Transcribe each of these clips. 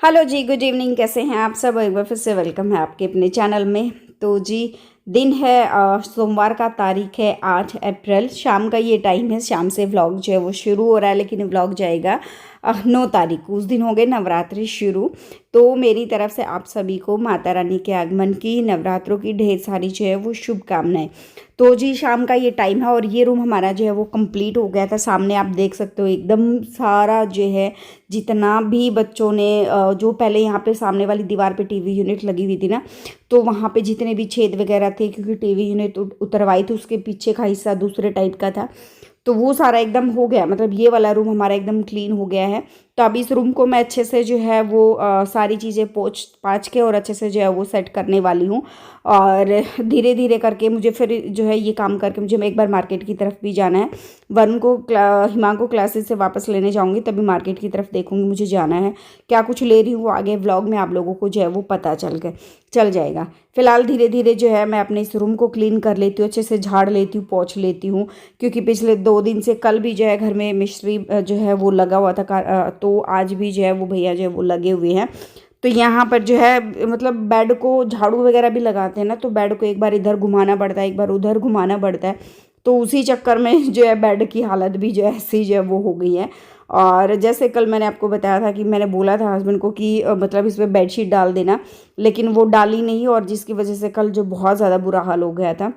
Hello जी, good evening. कैसे हैं आप सब? एक बार फिर से वेलकम है आपके अपने चैनल में। तो जी, दिन है सोमवार का, तारीख है 8 अप्रैल। शाम का ये टाइम है, शाम से व्लॉग जो है वो शुरू हो रहा है, लेकिन व्लॉग जाएगा 9 तारीख को। उस दिन हो गए नवरात्रि शुरू। तो मेरी तरफ से आप सभी को माता रानी के आगमन की, नवरात्रों की ढेर सारी जो है वो शुभकामनाएं। तो जी, शाम का ये टाइम है और ये रूम हमारा जो है वो कंप्लीट हो गया था। सामने आप देख सकते हो एकदम सारा जो है, जितना भी बच्चों ने जो पहले यहाँ पे सामने वाली दीवार पे टीवी यूनिट लगी हुई थी ना, तो वहाँ पे जितने भी छेद वगैरह थे, क्योंकि टीवी यूनिट उतरवाई थी, उसके पीछे का हिस्सा दूसरे टाइप का था, तो वो सारा एकदम हो गया। मतलब ये वाला रूम हमारा एकदम क्लीन हो गया है। तो अब इस रूम को मैं अच्छे से जो है वो सारी चीज़ें पोंछ पाछ के और अच्छे से जो है वो सेट करने वाली हूँ। और धीरे धीरे करके मुझे फिर जो है ये काम करके मुझे एक बार मार्केट की तरफ भी जाना है। वरुण को हिमांग को क्लासेस से वापस लेने जाऊँगी, तभी मार्केट की तरफ देखूँगी मुझे जाना है। क्या कुछ ले रही हूँ वो आगे व्लॉग में आप लोगों को जो है वो पता चल जाएगा। फिलहाल धीरे धीरे जो है मैं अपने इस रूम को क्लीन कर लेती हूँ, अच्छे से झाड़ लेती हूँ, पोंछ लेती हूँ। क्योंकि पिछले 2 दिन से, कल भी जो है घर में मिस्त्री जो है वो लगा हुआ था, तो आज भी जो है वो भैया जो है वो लगे हुए हैं। तो यहाँ पर जो है मतलब बेड को झाड़ू वगैरह भी लगाते हैं ना, तो बेड को एक बार इधर घुमाना पड़ता है, एक बार उधर घुमाना पड़ता है। तो उसी चक्कर में जो है बेड की हालत भी जो है ऐसी जो है वो हो गई है। और जैसे कल मैंने आपको बताया था कि मैंने बोला था हस्बैंड को कि मतलब इस पर बेडशीट डाल देना, लेकिन वो डाली नहीं, और जिसकी वजह से कल जो बहुत ज़्यादा बुरा हाल हो गया था।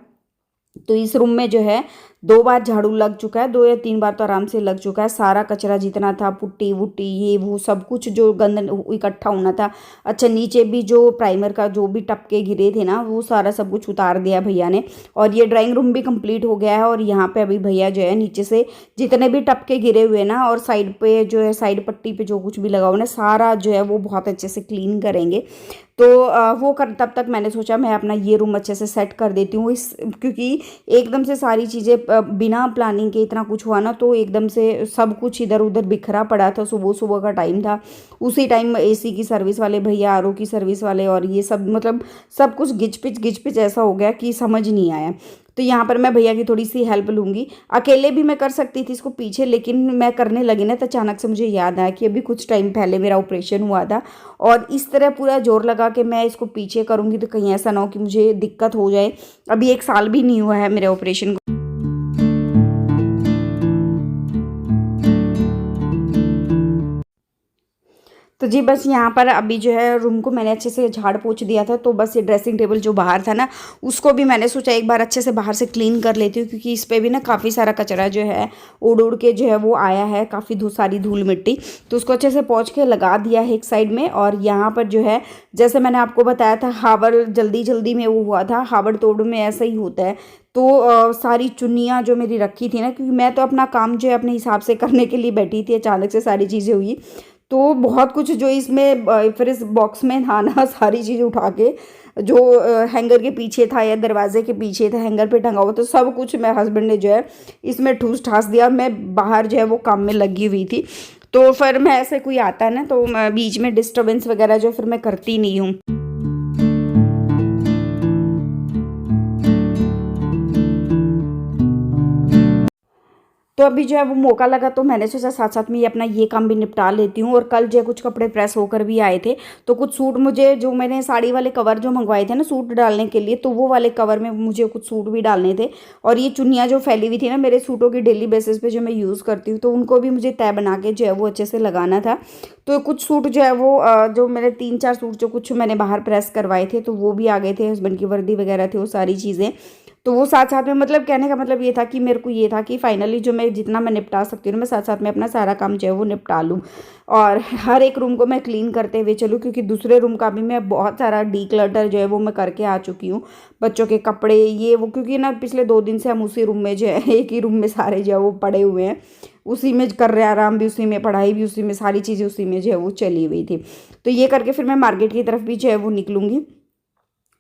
तो इस रूम में जो है 2 बार झाड़ू लग चुका है, 2 या 3 बार तो आराम से लग चुका है। सारा कचरा जितना था, पुट्टी वुट्टी ये वो सब कुछ जो गंद इकट्ठा होना था। अच्छा, नीचे भी जो प्राइमर का जो भी टपके गिरे थे ना, वो सारा सब कुछ उतार दिया भैया ने। और ये ड्राइंग रूम भी कंप्लीट हो गया है। और यहाँ पे अभी भैया जो है नीचे से जितने भी टपके गिरे हुए ना, और साइड पे जो है साइड पट्टी पे जो कुछ भी लगा हुआ ना, सारा जो है वो बहुत अच्छे से क्लीन करेंगे। तो वो कर तब तक मैंने सोचा मैं अपना ये रूम अच्छे से सेट कर देती हूँ, इस क्योंकि एकदम से सारी चीज़ें बिना प्लानिंग के इतना कुछ हुआ ना, तो एकदम से सब कुछ इधर उधर बिखरा पड़ा था। सुबह सुबह का टाइम था, उसी टाइम एसी की सर्विस वाले भैया, आरओ की सर्विस वाले, और ये सब मतलब सब कुछ गिच पिच ऐसा हो गया कि समझ नहीं आया। तो यहाँ पर मैं भैया की थोड़ी सी हेल्प लूँगी। अकेले भी मैं कर सकती थी इसको पीछे, लेकिन मैं करने लगी ना, तो अचानक से मुझे याद आया कि अभी कुछ टाइम पहले मेरा ऑपरेशन हुआ था, और इस तरह पूरा जोर लगा के मैं इसको पीछे करूँगी तो कहीं ऐसा ना हो कि मुझे दिक्कत हो जाए। अभी 1 साल भी नहीं हुआ है मेरे ऑपरेशन को। तो जी बस यहाँ पर अभी जो है रूम को मैंने अच्छे से झाड़ पोंछ दिया था। तो बस ये ड्रेसिंग टेबल जो बाहर था ना, उसको भी मैंने सोचा एक बार अच्छे से बाहर से क्लीन कर लेती हूँ, क्योंकि इस पर भी ना काफ़ी सारा कचरा जो है उड़ उड़ के जो है वो आया है, काफ़ी सारी धूल मिट्टी। तो उसको अच्छे से पोंछ के लगा दिया है एक साइड में। और यहाँ पर जो है, जैसे मैंने आपको बताया था, हावड़ जल्दी जल्दी में वो हुआ था, हावड़ तोड़ में ऐसा ही होता है। तो सारी चुन्नियाँ जो मेरी रखी थी ना, क्योंकि मैं तो अपना काम जो है अपने हिसाब से करने के लिए बैठी थी, अचानक से सारी चीज़ें हुई। तो बहुत कुछ जो इसमें फिर इस बॉक्स में था ना, सारी चीज़ उठा के जो हैंगर के पीछे था या दरवाजे के पीछे था, हैंगर पे टंगा हुआ, तो सब कुछ मेरे हस्बैंड ने जो है इसमें ठूस ठास दिया। मैं बाहर जो है वो काम में लगी हुई थी। तो फिर मैं ऐसे कोई आता है ना, तो बीच में डिस्टर्बेंस वगैरह जो फिर मैं करती नहीं हूँ। तो अभी जो है वो मौका लगा, तो मैंने सोचा साथ साथ में ये अपना ये काम भी निपटा लेती हूँ। और कल जो है कुछ कपड़े प्रेस होकर भी आए थे, तो कुछ सूट मुझे, जो मैंने साड़ी वाले कवर जो मंगवाए थे ना सूट डालने के लिए, तो वो वाले कवर में मुझे कुछ सूट भी डालने थे। और ये चुन्नियाँ जो फैली हुई थी ना मेरे सूटों की डेली बेसिस पे जो मैं यूज़ करती हूँ, तो उनको भी मुझे तय बना के जो है वो अच्छे से लगाना था। तो कुछ सूट जो है वो जो मेरे 3-4 सूट जो कुछ मैंने बाहर प्रेस करवाए थे, तो वो भी आ गए थे। हस्बैंड की वर्दी वगैरह थी, वो सारी चीज़ें। तो वो साथ साथ में, मतलब कहने का मतलब ये था कि मेरे को ये था कि फाइनली जो मैं जितना मैं निपटा सकती हूँ, मैं साथ साथ में अपना सारा काम जो है वो निपटा लूँ, और हर एक रूम को मैं क्लीन करते हुए चलूँ। क्योंकि दूसरे रूम का भी मैं बहुत सारा डीक्लटर जो है वो मैं करके आ चुकी हूँ। बच्चों के कपड़े ये वो, क्योंकि ना पिछले 2 दिन से हम उसी रूम में जो है, एक ही रूम में सारे जो है वो पड़े हुए हैं, उसी में कर रहे हैं, आराम भी उसी में, पढ़ाई भी उसी में, सारी चीज़ें उसी में जो है वो चली हुई थी। तो ये करके फिर मैं मार्केट की तरफ भी जो है वो निकलूँगी।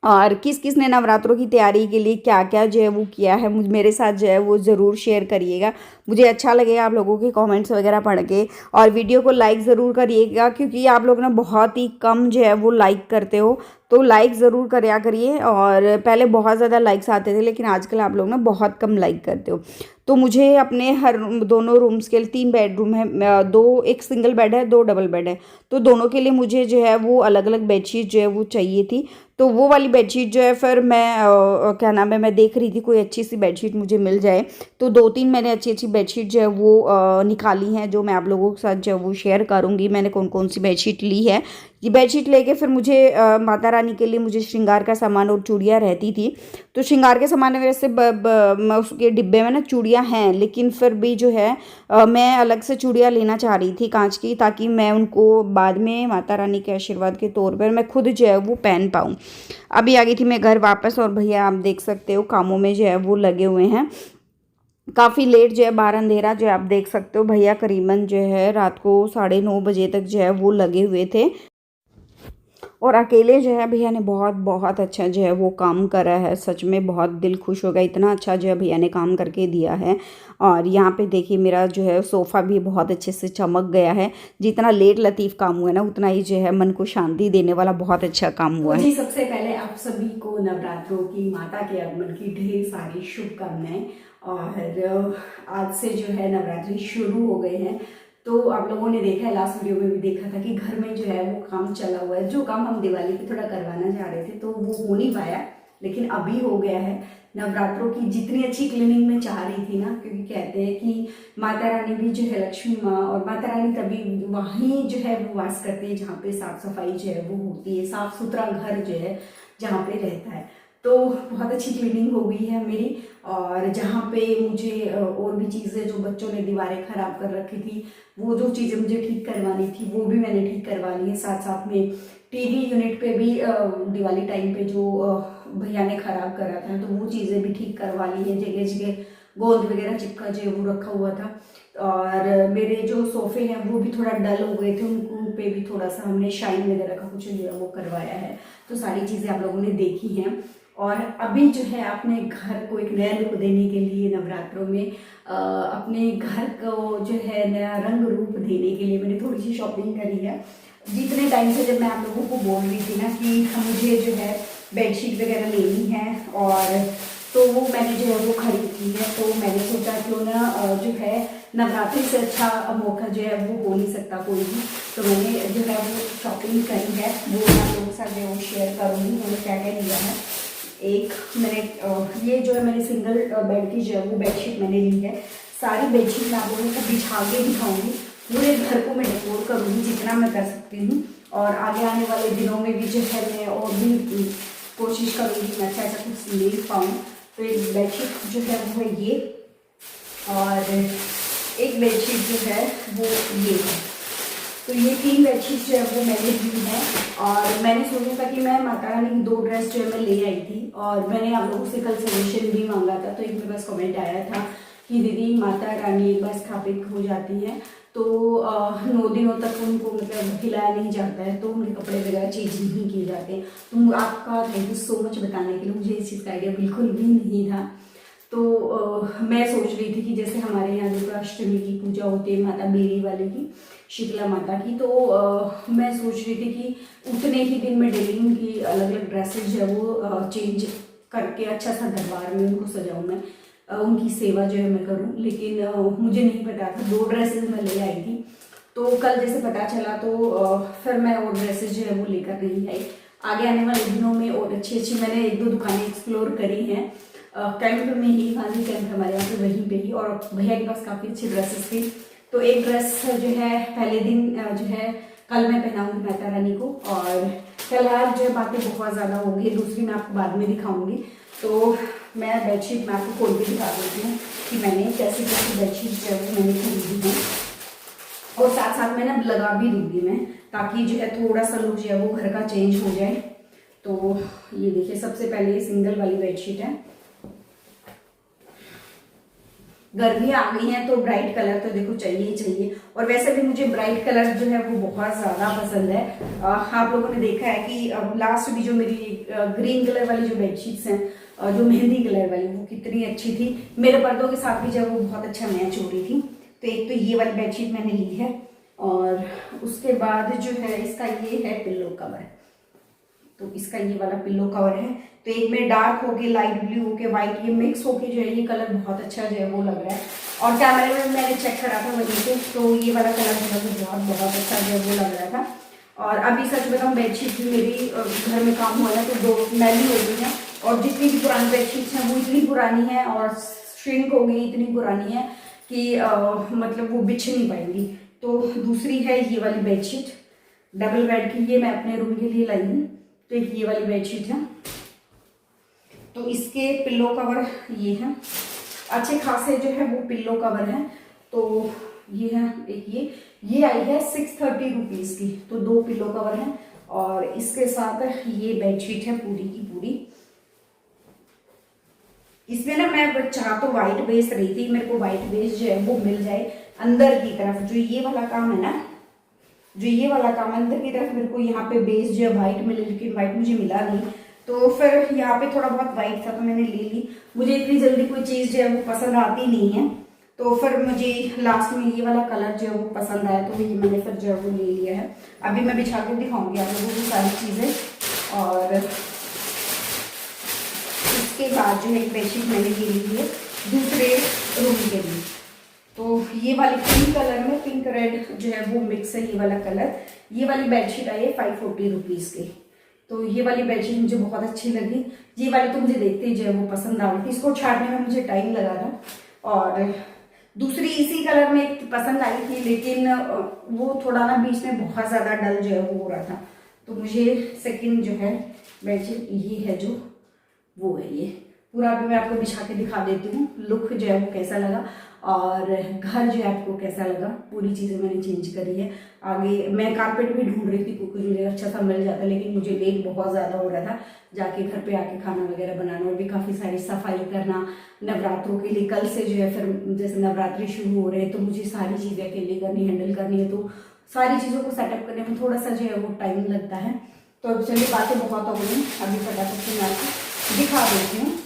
और किस किस ने नवरात्रों की तैयारी के लिए क्या क्या जो है वो किया है, मुझ मेरे साथ जो है वो ज़रूर शेयर करिएगा। मुझे अच्छा लगेगा आप लोगों के कमेंट्स वगैरह पढ़ के। और वीडियो को लाइक ज़रूर करिएगा, क्योंकि आप लोग ना बहुत ही कम जो है वो लाइक करते हो। तो लाइक ज़रूर करया करिए। और पहले बहुत ज़्यादा लाइक्स आते थे, लेकिन आजकल आप लोग ना बहुत कम लाइक करते हो। तो मुझे अपने हर दोनों रूम्स के लिए 3 बेडरूम है, 2 एक सिंगल बेड है, 2 डबल बेड है, तो दोनों के लिए मुझे जो है वो अलग अलग बेडशीट जो है वो चाहिए थी। तो वो वाली बेडशीट जो है फिर मैं क्या नाम है, मैं देख रही थी कोई अच्छी सी बेडशीट मुझे मिल जाए। तो 2-3 मैंने अच्छी अच्छी बेडशीट जो है वो निकाली हैं, जो मैं आप लोगों के साथ जो है वो शेयर करूँगी मैंने कौन कौन सी बेडशीट ली है। ये बेडशीट लेके फिर मुझे माता रानी के लिए मुझे श्रृंगार का सामान और चूड़ियाँ रहती थी। तो श्रृंगार के सामान में वैसे उसके डिब्बे में ना चूड़ियाँ हैं, लेकिन फिर भी जो है मैं अलग से चूड़ियाँ लेना चाह रही थी कांच की, ताकि मैं उनको बाद में माता रानी के आशीर्वाद के तौर पर मैं खुद जो है वो पहन पाऊँ। अभी आ गई थी मैं घर वापस, और भैया आप देख सकते हो कामों में जो है वो लगे हुए हैं। काफ़ी लेट जो है, बाहर अंधेरा जो है आप देख सकते हो। भैया करीबन जो है रात को 9:30 बजे तक जो है वो लगे हुए थे, और अकेले जो है भैया ने बहुत बहुत अच्छा जो है वो काम करा है। सच में बहुत दिल खुश हो गया, इतना अच्छा जो है भैया ने काम करके दिया है। और यहाँ पे देखिए मेरा जो है सोफ़ा भी बहुत अच्छे से चमक गया है। जितना लेट लतीफ़ काम हुआ है ना, उतना ही जो है मन को शांति देने वाला बहुत अच्छा काम हुआ है। जी, सबसे पहले आप सभी को नवरात्रों की, माता के आगमन की ढेर सारी शुभकामनाएं। और आज से जो है नवरात्रि शुरू हो गए हैं। तो आप लोगों ने देखा है, लास्ट वीडियो में भी देखा था कि घर में जो है वो काम चला हुआ है। जो काम हम दिवाली पे थोड़ा करवाना चाह रहे थे तो वो हो नहीं पाया, लेकिन अभी हो गया है। नवरात्रों की जितनी अच्छी क्लीनिंग में चाह रही थी ना, क्योंकि कहते हैं कि माता रानी भी जो है लक्ष्मी माँ, और माता रानी तभी वहीं जो है वो वास करती है जहाँ पे साफ सफाई जो है वो होती है, साफ सुथरा घर जो है जहाँ पे रहता है। तो बहुत अच्छी क्लीनिंग हो गई है मेरी। और जहाँ पे मुझे और भी चीज़ें, जो बच्चों ने दीवारें खराब कर रखी थी, वो जो चीज़ें मुझे ठीक करवानी थी वो भी मैंने ठीक करवा ली है। साथ साथ में टीवी यूनिट पे भी दिवाली टाइम पे जो भैया ने खराब करा था, तो वो चीज़ें भी ठीक करवा ली है। जगह जगह गोंद वगैरह चिपका जो है वो रखा हुआ था। और मेरे जो सोफे हैं वो भी थोड़ा डल हो गए थे, उनको पे भी थोड़ा सा हमने शाइन वगैरह का कुछ जो है वो करवाया है। तो सारी चीज़ें आप लोगों ने देखी हैं। और अभी जो है अपने घर को एक नया लुक देने के लिए नवरात्रों में अपने घर को जो है नया रंग रूप देने के लिए मैंने थोड़ी सी शॉपिंग करी है। जितने टाइम से जब मैं आप लोगों को बोल रही थी ना कि मुझे जो है बेडशीट वगैरह लेनी है, और तो वो मैंने जो है वो खरीद की है। तो मैंने सोचा क्यों ना जो है नवरात्रि से अच्छा मौका जो है वो हो नहीं सकता कोई भी। तो मैंने जो है वो शॉपिंग करी है, वो मैं आप लोगों के साथ जो है वो शेयर करूँगी मैंने क्या क्या लिया है। एक मैंने ये जो है मैंने सिंगल बेड की जो है वो बेडशीट मैंने ली है। सारी बेडशीट मैं आप लोगों को बिछा के दिखाऊंगी, पूरे घर को मैं डेकोर करूँगी जितना मैं कर सकती हूँ। और आगे आने वाले दिनों में भी जो है मैं और भी कोशिश करूँगी मैं अच्छा अच्छा कुछ ले पाऊँ। तो एक बेडशीट जो है वो है ये, और एक बेडशीट जो है वो ये है। तो ये 3 बेडशीट जो है वो मैंने ली है। और मैंने सोचा था कि मैं माता रानी की 2 ड्रेस जो है मैं ले आई थी, और मैंने आप लोगों से कल सजेशन भी मांगा था। तो एक मेरे पास कमेंट आया था कि दीदी माता रानी एक बार स्थापित हो जाती है तो 9 दिनों तक उनको मतलब हिलाया नहीं जाता है, तो उनके कपड़े वगैरह चेंज नहीं किए जाते। तो आपका थैंक यू सो मच बताने के लिए, मुझे इस चीज़ का आइडिया बिल्कुल भी नहीं था। तो मैं सोच रही थी कि जैसे हमारे यहाँ दुर्गाष्टमी की पूजा होती है माता बेरी वाले की, शीतला माता की, तो मैं सोच रही थी कि उतने ही दिन में डेली उनकी अलग अलग ड्रेसेस जो है वो चेंज करके अच्छा सा दरबार में उनको सजाऊँ मैं, उनकी सेवा जो है मैं करूँ। लेकिन मुझे नहीं पता था, 2 ड्रेसेस मैं ले आई थी। तो कल जैसे पता चला तो फिर मैं और ड्रेसेस जो है वो लेकर नहीं आई। आगे आने वाले दिनों में और अच्छी अच्छी मैंने 1-2 दुकानें एक्सप्लोर करी हैं कैंप में ही, गांधी कैंप हमारे यहाँ पे वहीं पे ही, और भैया के पास काफ़ी अच्छी ड्रेसेस थी। तो एक ड्रेस जो है पहले दिन जो है कल मैं पहनाऊंगी माता रानी को, और फिलहाल जो है बातें बहुत ज़्यादा होंगी, दूसरी मैं आपको बाद में दिखाऊंगी। तो मैं बेडशीट मैं आपको खोल के दिखा देती हूँ कि मैंने कैसी कैसी बेडशीट जो है मैंने खरीदी है, और साथ साथ में ना लगा भी दूंगी मैं, ताकि जो है थोड़ा सा लुक जो है वो घर का चेंज हो जाए। तो ये देखिए, सबसे पहले ये सिंगल वाली बेडशीट है। गर्मी आ गई है तो ब्राइट कलर तो देखो चाहिए ही चाहिए, और वैसे भी मुझे ब्राइट कलर जो है वो बहुत ज़्यादा पसंद है। आप लोगों ने देखा है कि लास्ट भी जो मेरी ग्रीन कलर वाली जो बेडशीट्स हैं, जो मेहंदी कलर वाली, वो कितनी अच्छी थी, मेरे पर्दों के साथ भी जब वो बहुत अच्छा मैच हो रही थी। तो एक तो ये वाली बेडशीट मैंने ली है, और उसके बाद जो है इसका ये है पिल्लो कवर। तो इसका ये वाला पिल्लो कवर है। तो एक में डार्क होके लाइट ब्लू होके वाइट ये मिक्स होके जो है ये कलर बहुत अच्छा जो है वो लग रहा है। और कैमरे में मैंने चेक करा था वहीं से, तो ये वाला कलर जो है बहुत बहुत अच्छा जो है वो लग रहा था। और अभी सच बताऊँ बेडशीट भी मेरी घर में काम हुआ है तो 2 मैली हो गई हैं, और जितनी भी पुरानी बेडशीट्स हैं वो इतनी पुरानी है और श्रिंक हो गई, इतनी पुरानी है कि मतलब वो बिछ नहीं पाएंगी। तो दूसरी है ये वाली बेडशीट डबल बेड की, ये मैं अपने रूम के लिए लाई हूँ। तो एक ये वाली बेडशीट है, तो इसके पिल्लो कवर ये है, अच्छे खासे जो है वो पिल्लो कवर है। तो ये है एक ये आई है 630 रुपीज़ की, तो 2 पिल्लो कवर हैं और इसके साथ ये बेडशीट है पूरी की पूरी। इसमें ना मैं चाह तो वाइट बेस रही थी, मेरे को वाइट बेस जो है वो मिल जाए अंदर की तरफ, जो ये वाला काम है ना, जो ये वाला काम अंदर की तरफ मेरे को यहाँ पे बेस जो है वाइट मिले, लेकिन वाइट मुझे मिला नहीं। तो फिर यहाँ पे थोड़ा बहुत वाइट था तो मैंने ले ली। मुझे इतनी जल्दी कोई चीज़ जो है वो पसंद आती नहीं है, तो फिर मुझे लास्ट में ये वाला कलर जो है वो पसंद आया, तो ये मैंने फिर जो है वो ले लिया है। अभी मैं बिछा के दिखाऊंगी आप लोगों को सारी चीज़ें। और इसके बाद जो है एक बेडशीट मैंने ये ली है दूसरे रूम के लिए। तो ये वाली पिंक कलर में पिंक रेड जो है वो मिक्स है ये वाला कलर। ये वाली बेडशीट आई है 540 रुपीज़ की। तो ये वाली बेडशीट मुझे बहुत अच्छी लगी। ये वाली तो मुझे देखते ही जो है वो पसंद आ गई थी, इसको छाटने में मुझे टाइम लगा था। और दूसरी इसी कलर में एक पसंद आई थी, लेकिन वो थोड़ा ना बीच में बहुत ज़्यादा डल जो है वो हो रहा था, तो मुझे सेकंड जो है बेडशीट ये है जो वो है ये पूरा। अभी मैं आपको बिछा के दिखा देती हूँ लुक जो है वो कैसा लगा और घर जो है आपको कैसा लगा। पूरी चीज़ें मैंने चेंज करी है। आगे मैं कारपेट भी ढूंढ रही थी क्योंकि मुझे अच्छा सा मिल जाता, लेकिन मुझे लेट बहुत ज़्यादा हो रहा था जाके घर पे आके खाना वगैरह बनाना और भी काफ़ी सारी सफाई करना नवरात्रों के लिए। कल से जो है फिर जैसे नवरात्रि शुरू हो रहे हैं तो मुझे सारी चीज़ें अकेले करनी हैंडल करनी है, तो सारी चीज़ों को सेटअप करने में थोड़ा सा जो है वो टाइम लगता है। तो अब चलिए बातें बहुत हो गई, अभी फटाफट से मैं आपको दिखा देती हूँ।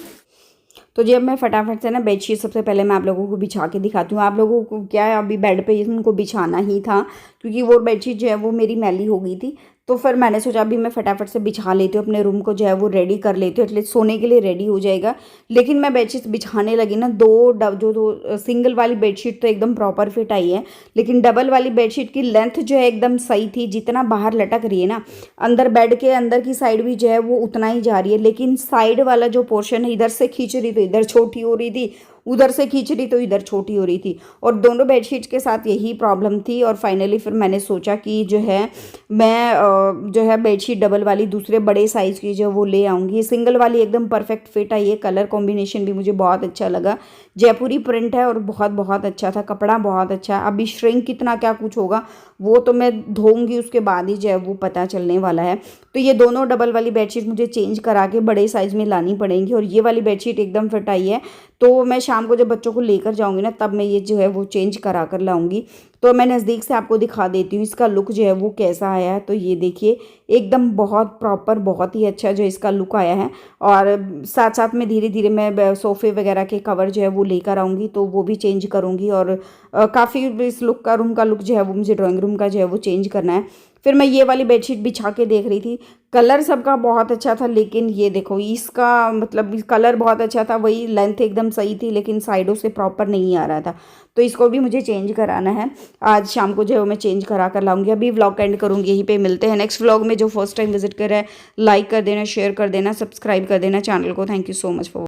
तो जब मैं फटाफट से ना बेडशीट सबसे पहले मैं आप लोगों को बिछा के दिखाती हूँ। आप लोगों को क्या है अभी बेड पे उनको बिछाना ही था, क्योंकि वो बेडशीट जो है वो मेरी मैली हो गई थी। तो फिर मैंने सोचा अभी मैं फटाफट से बिछा लेती हूँ, अपने रूम को जो है वो रेडी कर लेती हूँ, एटलीस्ट सोने के लिए रेडी हो जाएगा। लेकिन मैं बेडशीट बिछाने लगी ना, दो सिंगल वाली बेडशीट तो एकदम प्रॉपर फिट आई है, लेकिन डबल वाली बेडशीट की लेंथ जो है एकदम सही थी। जितना बाहर लटक रही है ना अंदर बेड के अंदर की साइड भी जो है वो उतना ही जा रही है, लेकिन साइड वाला जो पोर्शन है इधर से खींच रही तो इधर छोटी हो रही थी, उधर से खींच रही तो इधर छोटी हो रही थी। और दोनों बेडशीट्स के साथ यही प्रॉब्लम थी। और फाइनली फिर मैंने सोचा कि जो है मैं जो है बेडशीट डबल वाली दूसरे बड़े साइज़ की जो वो ले आऊँगी। सिंगल वाली एकदम परफेक्ट फिट आई है, कलर कॉम्बिनेशन भी मुझे बहुत अच्छा लगा। जयपुरी प्रिंट है और बहुत बहुत अच्छा था, कपड़ा बहुत अच्छा है। अभी श्रिंक कितना क्या कुछ होगा वो तो मैं धोऊंगी उसके बाद ही जो है वो पता चलने वाला है। तो ये दोनों डबल वाली बेडशीट मुझे चेंज करा के बड़े साइज़ में लानी पड़ेंगी। और ये वाली बेडशीट एकदम फिट आई है, तो मैं शाम को जब बच्चों को लेकर जाऊंगी ना तब मैं ये जो है वो चेंज करा कर लाऊंगी। तो मैं नज़दीक से आपको दिखा देती हूँ इसका लुक जो है वो कैसा आया है। तो ये देखिए एकदम बहुत प्रॉपर बहुत ही अच्छा जो इसका लुक आया है। और साथ साथ में धीरे धीरे मैं सोफ़े वगैरह के कवर जो है वो लेकर आऊँगी, तो वो भी चेंज करूँगी। और काफ़ी इस लुक का रूम का लुक जो है वो मुझे ड्राइंग रूम का जो है वो चेंज करना है। फिर मैं ये वाली बेडशीट बिछा के देख रही थी, कलर सबका बहुत अच्छा था, लेकिन ये देखो इसका मतलब कलर बहुत अच्छा था, वही लेंथ एकदम सही थी, लेकिन साइडों से प्रॉपर नहीं आ रहा था। तो इसको भी मुझे चेंज कराना है। आज शाम को जो है मैं चेंज करा कर लाऊंगी। अभी व्लॉग एंड करूँगी, यहीं पे मिलते हैं नेक्स्ट व्लॉग में। जो फर्स्ट टाइम विजिट कर रहा है लाइक कर देना, शेयर कर देना, सब्सक्राइब कर देना चैनल को। Thank you so much for